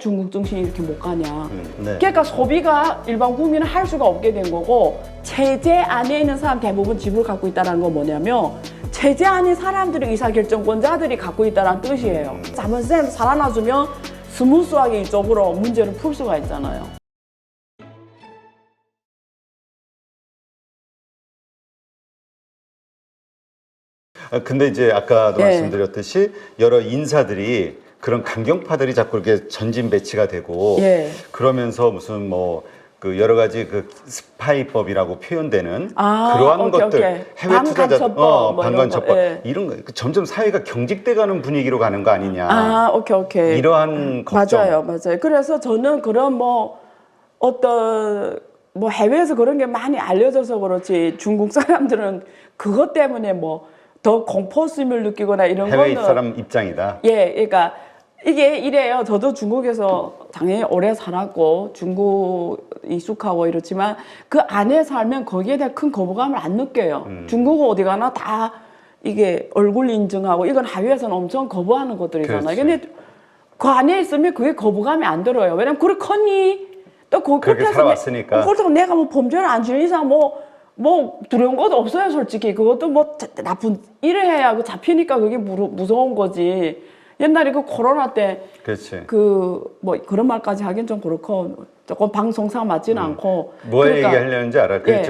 중국 정신이 이렇게 못 가냐. 네. 그러니까 소비가 일반 국민은 할 수가 없게 된 거고, 체제 안에 있는 사람 대부분 지분을 갖고 있다는 건 뭐냐면 체제 안에 사람들이 의사결정권자들이 갖고 있다는 뜻이에요. 자본시장에서 살아나주면 스무스하게 이쪽으로 문제를 풀 수가 있잖아요. 근데 이제 아까도 네. 말씀드렸듯이 여러 인사들이 그런 강경파들이 자꾸 이렇게 전진 배치가 되고 예. 그러면서 무슨 뭐 그 여러 가지 그 스파이법이라고 표현되는 아, 그러한 오케이, 것들 오케이. 해외 투자자 반간첩법, 뭐 반간첩법 이런 거, 예. 이런 거 점점 사회가 경직돼가는 분위기로 가는 거 아니냐. 아, 오케이. 이러한 걱정. 맞아요. 그래서 저는 그런 뭐 어떤 뭐 해외에서 그런 게 많이 알려져서 그렇지 중국 사람들은 그것 때문에 뭐 더 공포심을 느끼거나 이런 해외 거는 사람 입장이다. 예, 그러니까 이게 이래요. 저도 중국에서 당연히 오래 살았고 중국 익숙하고 이렇지만 그 안에 살면 거기에 대한 큰 거부감을 안 느껴요. 중국은 어디 가나 다 이게 얼굴 인증하고 이건 해외에서는 엄청 거부하는 것들이잖아요. 그렇지. 근데 그 안에 있으면 그게 거부감이 안 들어요. 왜냐면 그래 컸니? 또 그렇게 살아왔으니까. 그렇다고 내가 뭐 범죄를 안 지은 이상 뭐 두려운 것도 없어요, 솔직히. 그것도 뭐 나쁜 일을 해야 그 잡히니까 그게 무서운 거지. 옛날에 그 코로나 때 그렇지. 그 뭐 그런 말까지 하긴 좀 그렇고 조금 방송상 맞지는 않고. 뭐 그러니까, 얘기하려는지 알아. 예.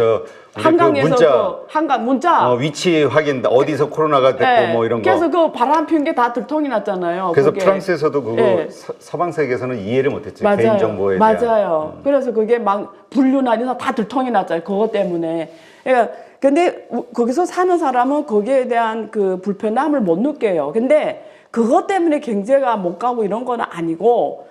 한강에서 문자, 한강 문자. 위치 확인 어디서 코로나가 됐고 예. 뭐 이런 거. 그래서 그 바람 핀 게 다 들통이 났잖아요. 그래서 그게. 프랑스에서도 그거 예. 서방 세계에서는 이해를 못했지. 맞아요. 개인 정보에 대한. 맞아요. 그래서 그게 막 불륜아니서 다 들통이 났잖아요. 그것 때문에. 그러니까 근데 거기서 사는 사람은 거기에 대한 그 불편함을 못 느껴요. 근데 그것 때문에 경제가 못 가고 이런 건 아니고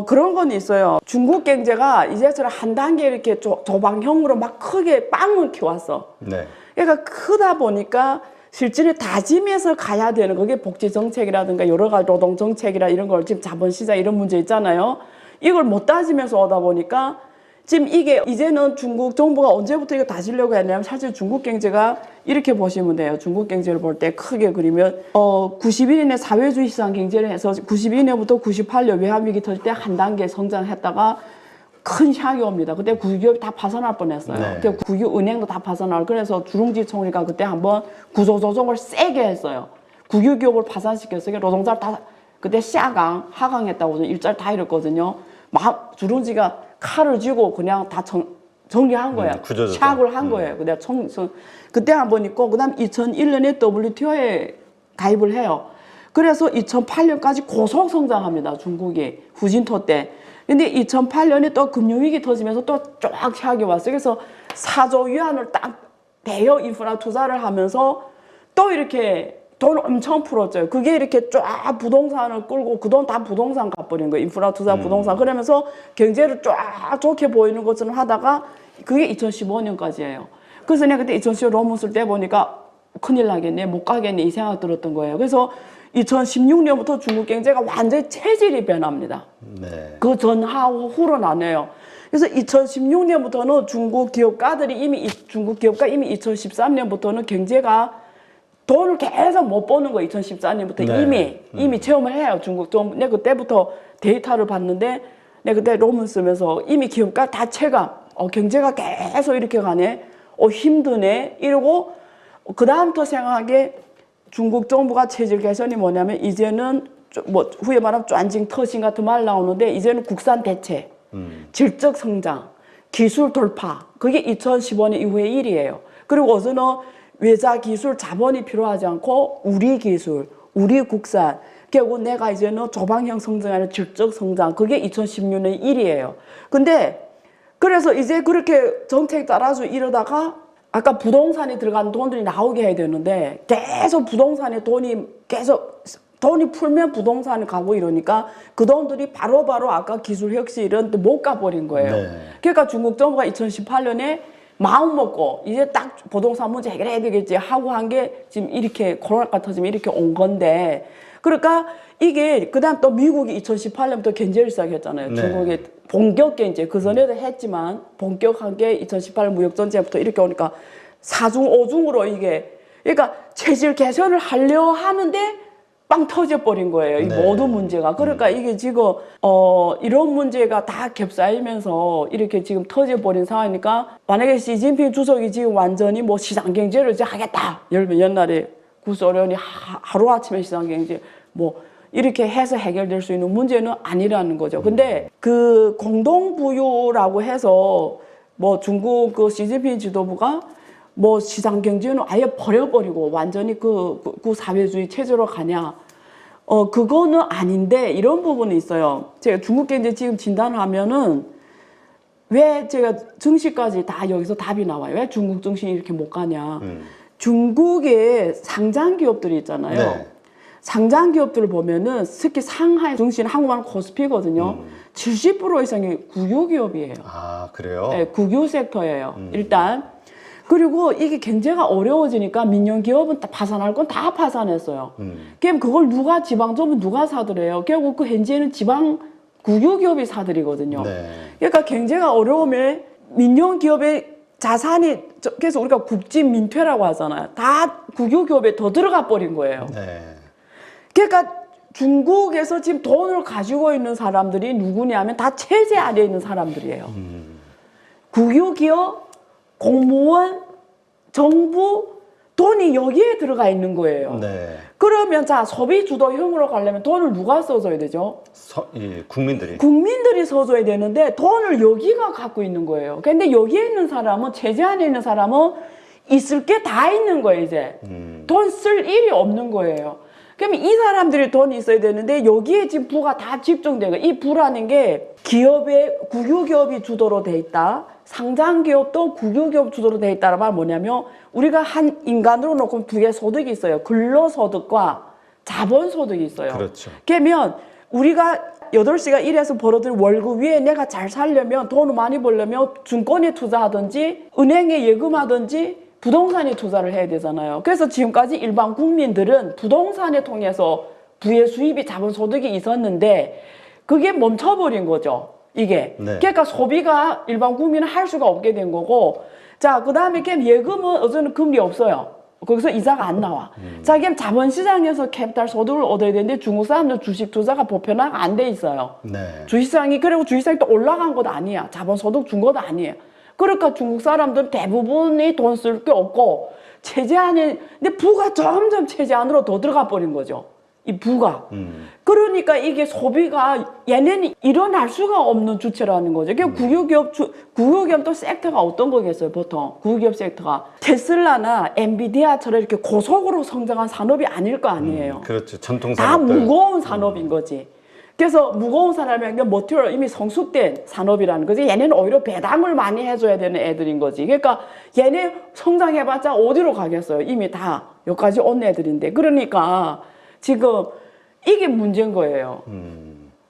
그런 건 있어요. 중국 경제가 이제처럼 한 단계 이렇게 조방형으로 막 크게 빵을 키웠어. 네. 그러니까 크다 보니까 실제로 다짐해서 가야 되는 그게 복지 정책이라든가 여러 가지 노동 정책이라 이런 걸 지금 자본시장 이런 문제 있잖아요. 이걸 못 다지면서 오다 보니까 지금 이게 이제는 중국 정부가 언제부터 이거 다지려고 했냐면 사실 중국 경제가 이렇게 보시면 돼요. 중국 경제를 볼 때 크게 그리면 91년에 사회주의 시장 경제를 해서 92년부터 98년 외환위기 터질 때 한 단계 성장했다가 큰 향이 옵니다. 그때 국유기업이 다 파산할 뻔했어요. 네. 그때 국유은행도 다 파산하고 그래서 주룽지 총리가 그때 한번 구조조정을 세게 했어요. 국유기업을 파산시켰어요. 노동자를 다 그때 하강했다고 일자리 다 잃었거든요. 주룽지가 칼을 쥐고 그냥 다 정리한 거야. 구조조정. 샥을 한 거예요. 그때 한 번 있고 그다음 2001년에 WTO에 가입을 해요. 그래서 2008년까지 고속 성장합니다. 중국이 후진토 때. 근데 2008년에 또 금융위기 터지면서 또 쫙 샥이 왔어요. 그래서 4조 위안을 딱 대형 인프라 투자를 하면서 또 이렇게 돈을 엄청 풀었죠. 그게 이렇게 쫙 부동산을 끌고 그 돈 다 부동산 갚버린 거예요. 인프라 투자 부동산. 그러면서 경제를 쫙 좋게 보이는 것처럼 하다가 그게 2015년까지예요. 그래서 내가 그때 2015년 논문 쓸 때 보니까 큰일 나겠네, 못 가겠네 이 생각 들었던 거예요. 그래서 2016년부터 중국 경제가 완전히 체질이 변합니다. 네. 그 전하고 후로 나뉘어요. 그래서 2016년부터는 중국 기업가 이미 2013년부터는 경제가 돈을 계속 못 버는 거예요. 2014년부터 네. 이미 체험을 해요. 중국 좀 내가 그때부터 데이터를 봤는데 내가 그때 논문 쓰면서 이미 기업가 다 체감. 경제가 계속 이렇게 가네. 힘드네. 이러고 그 다음부터 생각하게 중국 정부가 체질 개선이 뭐냐면 이제는 뭐 후에 말하면 쫀징 터싱 같은 말 나오는데 이제는 국산 대체, 질적 성장, 기술 돌파. 그게 2015년 이후의 일이에요. 그리고 어서는 외자 기술 자본이 필요하지 않고 우리 기술, 우리 국산. 결국 내가 이제는 조방형 성장이 아니라 질적 성장. 그게 2016년 일이에요. 근데 그래서 이제 그렇게 정책 따라서 이러다가 아까 부동산에 들어간 돈들이 나오게 해야 되는데 계속 부동산에 돈이 풀면 부동산에 가고 이러니까 그 돈들이 바로바로 아까 기술 혁신 이런 데 못 가버린 거예요. 네. 그러니까 중국 정부가 2018년에 마음 먹고 이제 딱 부동산 문제 해결해야 되겠지 하고 한 게 지금 이렇게 코로나가 터지면 이렇게 온 건데 그러니까 이게 그다음 또 미국이 2018년부터 견제를 시작했잖아요. 네. 중국의 본격 견제 그 전에도 했지만 본격한 게 2018년 무역 전쟁부터 이렇게 오니까 4중 5중으로 이게 그러니까 체질 개선을 하려 하는데 빵 터져버린 거예요. 이 네. 모든 문제가. 그러니까 이게 지금 이런 문제가 다 겹싸이면서 이렇게 지금 터져버린 상황이니까 만약에 시진핑 주석이 지금 완전히 뭐 시장경제를 이제 하겠다. 옛날에 구소련이 하루아침에 시장경제 뭐 이렇게 해서 해결될 수 있는 문제는 아니라는 거죠. 근데 그 공동부유라고 해서 뭐 중국 그 시진핑 지도부가 뭐 시장 경제는 아예 버려버리고 완전히 그 사회주의 체제로 가냐? 그거는 아닌데 이런 부분이 있어요. 제가 중국 경제 지금 진단하면은 왜 제가 증시까지 다 여기서 답이 나와요. 왜 중국 증시 이렇게 못 가냐? 중국의 상장 기업들이 있잖아요. 네. 상장 기업들을 보면은 특히 상하이 증시는 한국말 코스피거든요. 70% 이상이 국유 기업이에요. 아, 그래요? 네, 국유 섹터예요. 일단. 그리고 이게 경제가 어려워지니까 민영 기업은 다 파산할 건 다 파산했어요. 그럼 그걸 지방정부 누가 사들여요? 결국 그 현재는 지방 국유 기업이 사들이거든요. 네. 그러니까 경제가 어려우면 민영 기업의 자산이 그래서 우리가 국진 민퇴라고 하잖아요. 다 국유 기업에 더 들어가 버린 거예요. 네. 그러니까 중국에서 지금 돈을 가지고 있는 사람들이 누구냐면 다 체제 아래에 있는 사람들이에요. 국유 기업, 공무원, 정부, 돈이 여기에 들어가 있는 거예요. 네. 그러면 자 소비 주도형으로 가려면 돈을 누가 써줘야 되죠? 국민들이. 국민들이 써줘야 되는데 돈을 여기가 갖고 있는 거예요. 근데 여기에 있는 사람은 체제 안에 있는 사람은 있을 게 다 있는 거예요. 이제 돈 쓸 일이 없는 거예요. 그러면 이 사람들이 돈이 있어야 되는데 여기에 지금 부가 다 집중되고 이 부라는 게 기업의 국유기업이 주도로 돼 있다. 상장기업도 국유기업 주도로 돼 있다는 말 뭐냐면 우리가 한 인간으로 놓고 두 개의 소득이 있어요. 근로소득과 자본소득이 있어요. 그렇죠. 그러면 우리가 8시간 일해서 벌어들인 월급 위에 내가 잘 살려면 돈을 많이 벌려면 증권에 투자하든지 은행에 예금하든지 부동산에 투자를 해야 되잖아요. 그래서 지금까지 일반 국민들은 부동산을 통해서 부의 수입이 자본소득이 있었는데 그게 멈춰버린 거죠. 이게. 네. 그러니까 소비가 일반 국민은 할 수가 없게 된 거고 자, 그 다음에 예금은 어제는 금리 없어요. 거기서 이자가 안 나와. 자, 그럼 자본시장에서 캐피탈 소득을 얻어야 되는데 중국 사람들 주식 투자가 보편화가 안 돼 있어요. 네. 주식시장이 그리고 주식시장이 또 올라간 것도 아니야. 자본소득 준 것도 아니에요. 그러니까 중국 사람들은 대부분이 돈 쓸 게 없고 체제 안에 근데 부가 점점 체제 안으로 더 들어가 버린 거죠. 이 부가. 그러니까 이게 소비가 얘네는 일어날 수가 없는 주체라는 거죠. 그러니까 국유기업 또 섹터가 어떤 거겠어요, 보통. 국유기업 섹터가. 테슬라나 엔비디아처럼 이렇게 고속으로 성장한 산업이 아닐 거 아니에요. 그렇죠. 전통 다 산업들. 무거운 산업인 거지. 그래서 무거운 산업이 머티리얼 이미 성숙된 산업이라는 거지. 얘네는 오히려 배당을 많이 해줘야 되는 애들인 거지. 그러니까 얘네 성장해봤자 어디로 가겠어요. 이미 다 여기까지 온 애들인데. 그러니까 지금 이게 문제인 거예요.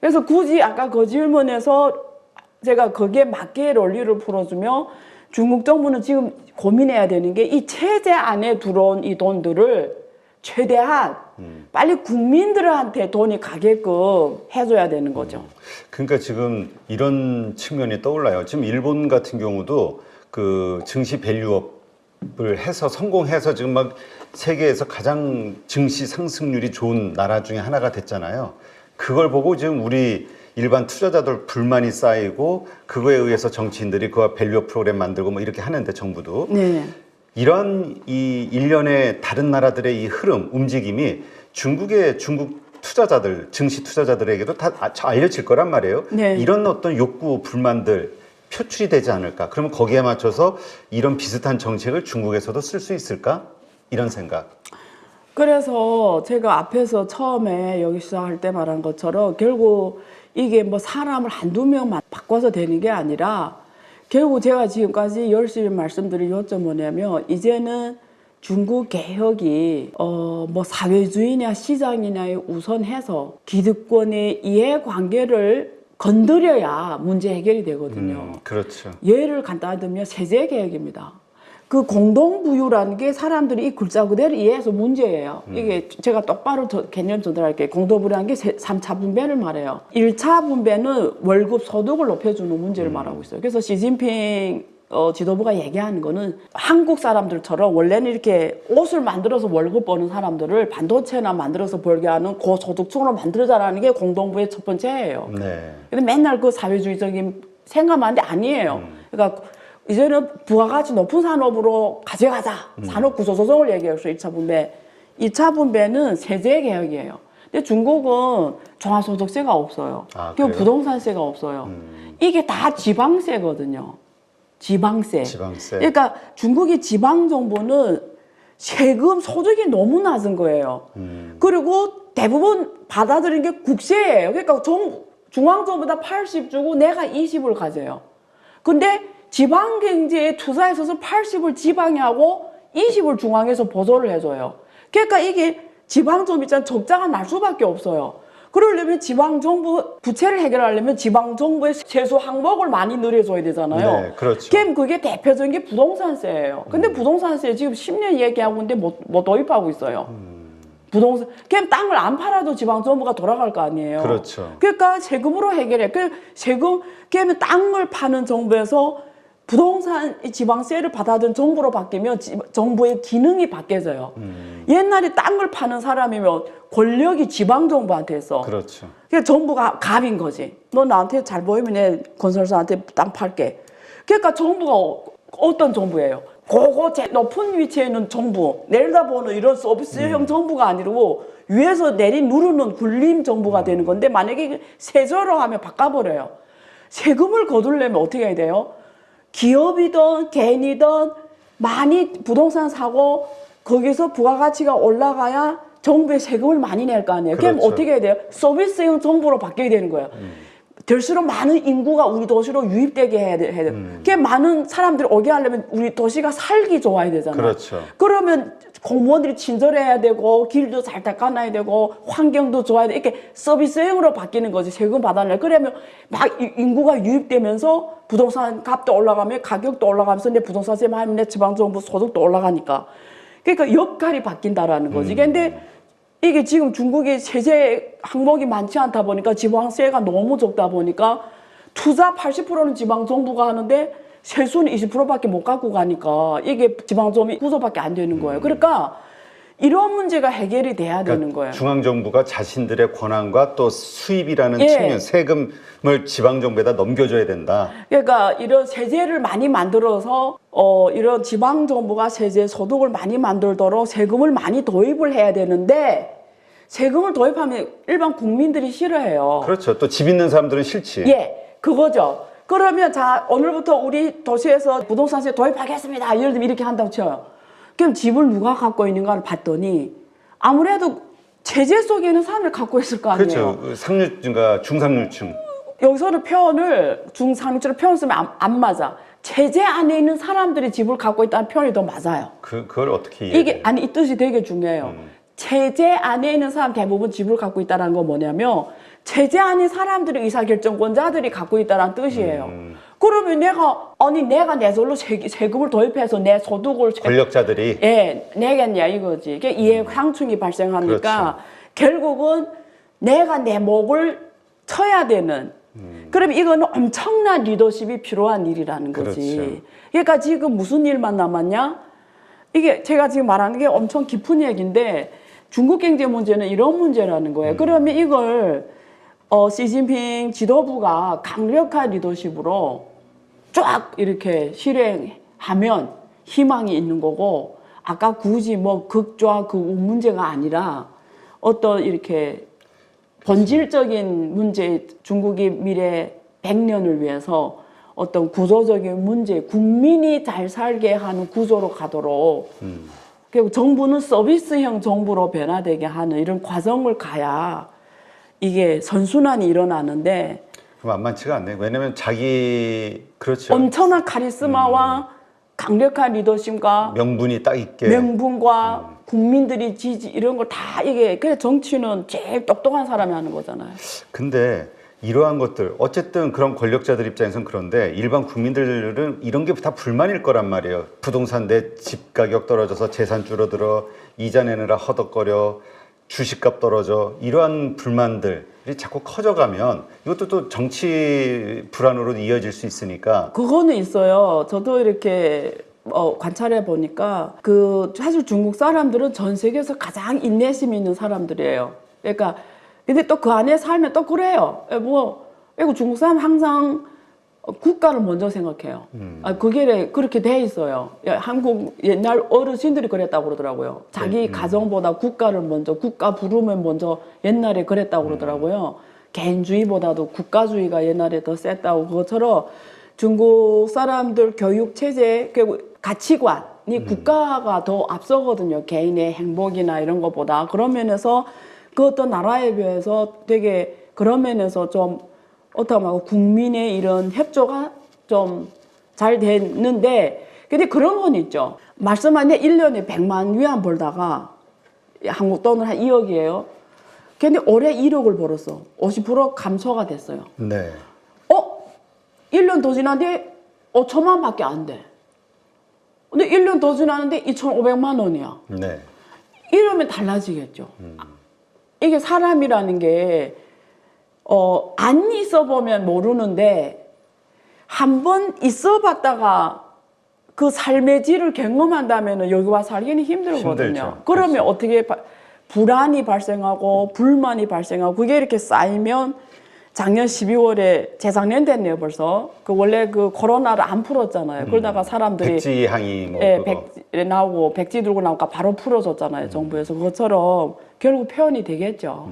그래서 굳이 아까 그 질문에서 제가 거기에 맞게 논리를 풀어주면 중국 정부는 지금 고민해야 되는 게 이 체제 안에 들어온 이 돈들을 최대한 빨리 국민들한테 돈이 가게끔 해줘야 되는 거죠. 그러니까 지금 이런 측면이 떠올라요. 지금 일본 같은 경우도 그 증시 밸류업을 해서 성공해서 지금 막 세계에서 가장 증시 상승률이 좋은 나라 중에 하나가 됐잖아요. 그걸 보고 지금 우리 일반 투자자들 불만이 쌓이고 그거에 의해서 정치인들이 그와 밸류업 프로그램 만들고 뭐 이렇게 하는데 정부도 네. 이런 이 일련의 다른 나라들의 이 흐름, 움직임이 중국 투자자들, 증시 투자자들에게도 다 알려질 거란 말이에요. 네. 이런 어떤 욕구, 불만들 표출이 되지 않을까? 그러면 거기에 맞춰서 이런 비슷한 정책을 중국에서도 쓸 수 있을까? 이런 생각. 그래서 제가 앞에서 처음에 여기 시작할 때 말한 것처럼 결국 이게 뭐 사람을 한두 명만 바꿔서 되는 게 아니라 결국 제가 지금까지 열심히 말씀드린 요점 뭐냐면 이제는 중국 개혁이 뭐 사회주의냐 시장이냐에 우선해서 기득권의 이해관계를 건드려야 문제 해결이 되거든요. 그렇죠. 예를 간단히 들면 세제 개혁입니다. 그 공동부유라는 게 사람들이 이 글자 그대로 이해해서 문제예요. 이게 제가 똑바로 개념 전달할게요. 공동부유라는 게 3차 분배를 말해요. 1차 분배는 월급 소득을 높여주는 문제를 말하고 있어요. 그래서 시진핑 지도부가 얘기하는 거는 한국 사람들처럼 원래는 이렇게 옷을 만들어서 월급 버는 사람들을 반도체나 만들어서 벌게 하는 고소득층으로 만들자라는 게 공동부의 첫 번째예요. 네. 근데 맨날 그 사회주의적인 생각만 하는데 아니에요. 그러니까 이제는 부가가치 높은 산업으로 가져가자. 산업 구조 조정을 얘기해서 1차 분배. 2차 분배는 세제 개혁이에요. 근데 중국은 종합소득세가 없어요. 그리고 부동산세가 없어요. 이게 다 지방세거든요. 지방세. 그러니까 중국의 지방정부는 세금 소득이 너무 낮은 거예요. 그리고 대부분 받아들인 게 국세예요. 그러니까 중앙정부다 80 주고 내가 20을 가져요. 근데 지방경제에 투자해서 80을 지방에 하고 20을 중앙에서 보조를 해줘요. 그러니까 이게 지방정부 있잖아요. 적자가 날 수밖에 없어요. 그러려면 지방정부 부채를 해결하려면 지방정부의 세수 항목을 많이 늘려줘야 되잖아요. 네, 그렇죠. 그럼 그게 대표적인 게 부동산세예요. 근데 부동산세 지금 10년 얘기하고 있는데 못 도입하고 있어요. 부동산, 그냥 땅을 안 팔아도 지방정부가 돌아갈 거 아니에요. 그렇죠. 그러니까 세금으로 해결해. 그 세금, 그러면 땅을 파는 정부에서 부동산 지방세를 받아든 정부로 바뀌면 정부의 기능이 바뀌어져요. 옛날에 땅을 파는 사람이면 권력이 지방정부한테 있어. 그렇죠. 그러니까 정부가 갑인 거지. 너 나한테 잘 보이면 내 건설사한테 땅 팔게. 그러니까 정부가 어떤 정부예요? 그거 높은 위치에 있는 정부, 내려다보는 이런 서비스형 정부가 아니고 위에서 누르는 굴림 정부가 되는 건데 만약에 세제로 하면 바꿔버려요. 세금을 거두려면 어떻게 해야 돼요? 기업이든 개인이든 많이 부동산 사고 거기서 부가가치가 올라가야 정부에 세금을 많이 낼 거 아니에요. 그럼 그렇죠. 어떻게 해야 돼요? 서비스형 정부로 바뀌어야 되는 거예요. 될수록 많은 인구가 우리 도시로 유입되게 해야 돼요. 그게 많은 사람들이 오게 하려면 우리 도시가 살기 좋아야 되잖아요. 그렇죠. 그러면 공무원들이 친절해야 되고 길도 잘 닦아놔야 되고 환경도 좋아야 돼. 이렇게 서비스형으로 바뀌는 거지. 세금 받아내. 그러면 막 인구가 유입되면서 부동산 값도 올라가면 가격도 올라가면서 내 부동산세 하면 내 지방정부 소득도 올라가니까. 그러니까 역할이 바뀐다라는 거지. 근데 이게 지금 중국이 세제 항목이 많지 않다 보니까 지방세가 너무 적다 보니까 투자 80%는 지방정부가 하는데 세수는 20%밖에 못 갖고 가니까 이게 지방정부 구조밖에 안 되는 거예요. 그러니까 이런 문제가 해결이 돼야 되는 거예요. 중앙정부가 자신들의 권한과 또 수입이라는 측면, 세금을 지방정부에다 넘겨줘야 된다. 그러니까 이런 세제를 많이 만들어서 이런 지방정부가 세제 소득을 많이 만들도록 세금을 많이 도입을 해야 되는데 세금을 도입하면 일반 국민들이 싫어해요. 그렇죠. 또 집 있는 사람들은 싫지. 예, 그거죠. 그러면 자 오늘부터 우리 도시에서 부동산세 도입하겠습니다. 예를 들면 이렇게 한다고 쳐요. 그럼 집을 누가 갖고 있는가를 봤더니 아무래도 제재 속에 있는 사람을 갖고 있을 거 아니에요. 그렇죠. 상류층과 중상류층. 여기서는 표현을 중상층으로 표현 쓰면 안 맞아. 제재 안에 있는 사람들이 집을 갖고 있다는 표현이 더 맞아요. 그걸 어떻게 이해해요? 이게 아니 이 뜻이 되게 중요해요. 제재 안에 있는 사람 대부분 집을 갖고 있다는 건 뭐냐면 제재 안에 사람들이 의사결정권자들이 갖고 있다는 뜻이에요. 그러면 내가 내 절로 세금을 도입해서 내 소득을 권력자들이 내겠냐 이거지. 이게 이해상충이 발생하니까 그렇죠. 결국은 내가 내 목을 쳐야 되는. 그러면 이거는 엄청난 리더십이 필요한 일이라는 거지. 그렇죠. 그러니까 지금 무슨 일만 남았냐? 이게 제가 지금 말하는 게 엄청 깊은 얘기인데 중국 경제 문제는 이런 문제라는 거예요. 그러면 이걸 시진핑 지도부가 강력한 리더십으로 쫙 이렇게 실행하면 희망이 있는 거고 아까 굳이 뭐 극좌 극우 문제가 아니라 어떤 이렇게 본질적인 문제 중국의 미래 100년을 위해서 어떤 구조적인 문제 국민이 잘 살게 하는 구조로 가도록 결국 정부는 서비스형 정부로 변화되게 하는 이런 과정을 가야 이게 선순환이 일어나는데 만만치가 않네. 왜냐면 그렇죠. 엄청난 카리스마와 강력한 리더십과 명분이 딱 있게 명분과 국민들이 지지 이런 걸 다 이게 그래 정치는 제일 똑똑한 사람이 하는 거잖아요. 근데 이러한 것들 어쨌든 그런 권력자들 입장에서는 그런데 일반 국민들은 이런 게 다 불만일 거란 말이에요. 부동산 내 집 가격 떨어져서 재산 줄어들어 이자 내느라 허덕거려 주식값 떨어져 이러한 불만들이 자꾸 커져가면 이것도 또 정치 불안으로 이어질 수 있으니까 그거는 있어요. 저도 이렇게 관찰해 보니까 사실 중국 사람들은 전 세계에서 가장 인내심 있는 사람들이에요. 그러니까 근데 또 그 안에 살면 또 그래요. 이거 중국 사람 항상 국가를 먼저 생각해요. 그게 그렇게 돼 있어요. 한국 옛날 어르신들이 그랬다고 그러더라고요. 자기 가정보다 국가를 먼저, 국가 부름을 먼저 옛날에 그랬다고 그러더라고요. 개인주의보다도 국가주의가 옛날에 더 셌다고. 그것처럼 중국 사람들 교육 체제, 가치관이 국가가 더 앞서거든요. 개인의 행복이나 이런 것보다. 그런 면에서 그 어떤 나라에 비해서 되게 그런 면에서 좀 어떻게 하면 국민의 이런 협조가 좀 잘 됐는데, 근데 그런 건 있죠. 말씀한 게 1년에 100만 위안 벌다가 한국 돈은 한 2억이에요. 근데 올해 1억을 벌었어. 50% 감소가 됐어요. 네. 1년 더 지났는데 5천만 밖에 안 돼. 근데 1년 더 지났는데 2,500만 원이야. 네. 이러면 달라지겠죠. 이게 사람이라는 게 안 있어 보면 모르는데 한 번 있어 봤다가 그 삶의 질을 경험한다면 여기 와 살기는 힘들거든요. 힘들죠. 그러면 그렇죠. 어떻게 불안이 발생하고 불만이 발생하고 그게 이렇게 쌓이면 작년 12월에 재작년 됐네요 벌써. 원래 코로나를 안 풀었잖아요. 그러다가 사람들이 백지 항의 그거. 그거. 나오고 백지 들고 나오니까 바로 풀어줬잖아요 정부에서. 그것처럼 결국 표현이 되겠죠.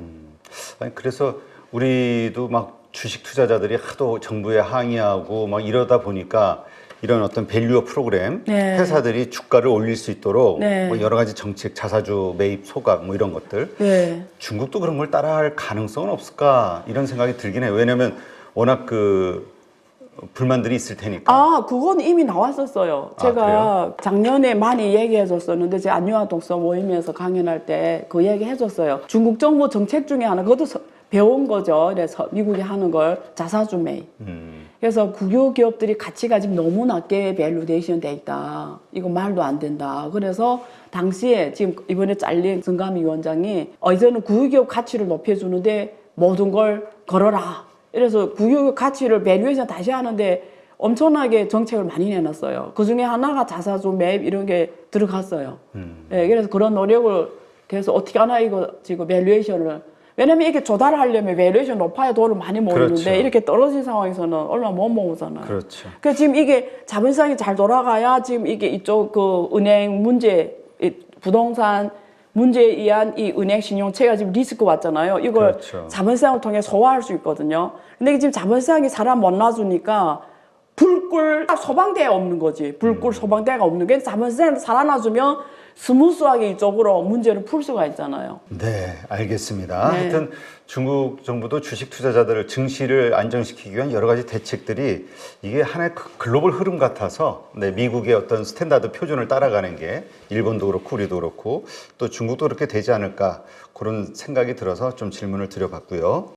아니, 그래서 우리도 막 주식 투자자들이 하도 정부에 항의하고 막 이러다 보니까 이런 어떤 밸류업 프로그램 네. 회사들이 주가를 올릴 수 있도록 네. 뭐 여러 가지 정책, 자사주 매입 소각 뭐 이런 것들 네. 중국도 그런 걸 따라할 가능성은 없을까 이런 생각이 들긴 해요. 왜냐하면 워낙 불만들이 있을 테니까. 그건 이미 나왔었어요. 제가 그래요? 작년에 많이 얘기해 줬었는데 제 안유아 독서 모임에서 강연할 때 그 얘기 해줬어요. 중국 정부 정책 중에 하나, 그것도 배운 거죠. 그래서 미국이 하는 걸 자사주 매입. 그래서 국유 기업들이 가치가 지금 너무 낮게 밸류데이션 돼 있다. 이거 말도 안 된다. 그래서 당시에 지금 이번에 잘린 성감위 위원장이 이제는 국유 기업 가치를 높여주는데 모든 걸 걸어라. 그래서 국유 가치를 밸류에이션 다시 하는데 엄청나게 정책을 많이 내놨어요. 그 중에 하나가 자사주 매입 이런 게 들어갔어요. 네, 그래서 그런 노력을 계속 어떻게 하나 이거 지금 밸류에이션을, 왜냐면 이게 조달하려면 밸류에이션 높아야 돈을 많이 모으는데 그렇죠. 이렇게 떨어진 상황에서는 얼마 못 모으잖아요. 그렇죠. 그래서 지금 이게 자본시장이 잘 돌아가야 지금 이게 이쪽 은행 문제, 부동산 문제에 의한 이 은행 신용체가 지금 리스크 왔잖아요. 이걸 그렇죠. 자본시장을 통해 소화할 수 있거든요. 근데 이게 지금 자본시장이 사람 못 놔주니까 불꿀 소방대에 없는 거지. 불꿀 소방대가 없는 게 자본시장을 살아놔주면 스무스하게 이쪽으로 문제를 풀 수가 있잖아요. 네, 알겠습니다. 네. 하여튼 중국 정부도 주식 투자자들 증시를 안정시키기 위한 여러 가지 대책들이 이게 하나의 글로벌 흐름 같아서 미국의 어떤 스탠다드 표준을 따라가는 게 일본도 그렇고 우리도 그렇고 또 중국도 그렇게 되지 않을까 그런 생각이 들어서 좀 질문을 드려봤고요.